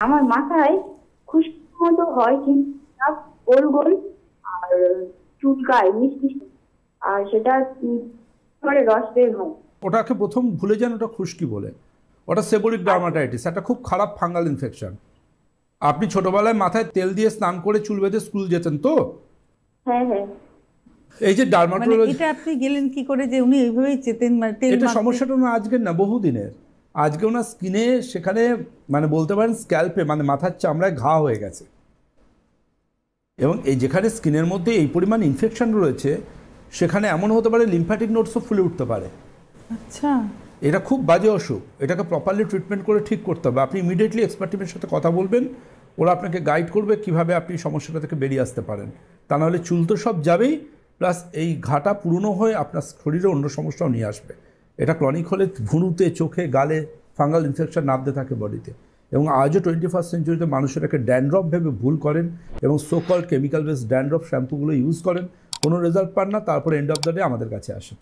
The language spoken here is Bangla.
আমার মাথায় খুশকির মতো হয়, কিন্তু না গোল গোল, আর চুলকায় মিষ্টি, আর সেটা মানে রস বের হয়। ওটাকে প্রথম ভুলে যান, ওটা খুশকি বলে। ওটা সেবোরিক ডার্মাটাইটিস, একটা খুব খারাপ ফাঙ্গাল ইনফেকশন। আপনি ছোটবেলায় মাথায় তেল দিয়ে স্নান করে চুল বেঁধে স্কুল যেতেন তো? হ্যাঁ হ্যাঁ। এই যে মানে ডার্মাটোলজি, এটা আপনি গেলেন কি করে যে উনি এইভাবেই যেতেন, মানে তেল এটা মাখতেন? সমস্যাটা না আজকের না, বহুদিনের। আজকে ওনার স্কিনে, সেখানে মানে বলতে পারেন স্ক্যাল্পে, মানে মাথার চামড়ায় ঘা হয়ে গেছে, এবং এই যেখানে স্কিনের মধ্যে এই পরিমাণ ইনফেকশন রয়েছে, সেখানে এমন হতে পারে লিম্ফ্যাটিক নোডসও ফুলে উঠতে পারে। আচ্ছা। এটা খুব বাজে অসুখ, এটাকে প্রপারলি ট্রিটমেন্ট করে ঠিক করতে হবে। আপনি ইমিডিয়েটলি এক্সপার্ট টিমের সাথে কথা বলবেন, ওরা আপনাকে গাইড করবে কিভাবে আপনি সমস্যাটা থেকে বেরিয়ে আসতে পারেন। তা নাহলে চুল তো সব যাবেই, প্লাস এই ঘাটা পুরনো হয়ে আপনার শরীরে অন্য সমস্যাও নিয়ে আসবে। এটা ক্রনিক হলে ভুঁড়ুতে, চোখে, গালে ফাঙ্গাল ইনফেকশন নামতে থাকে বডিতে। এবং আজও 21st সেঞ্চুরিতে মানুষ এটাকে ড্যান্ড্রফ ভেবে ভুল করেন, এবং সোকল্ড কেমিক্যাল বেসড ড্যান্ড্রফ শ্যাম্পুগুলো ইউজ করেন, কোনো রেজাল্ট পান না, তারপরে এন্ড অফ দ্য ডে আমাদের কাছে আসেন।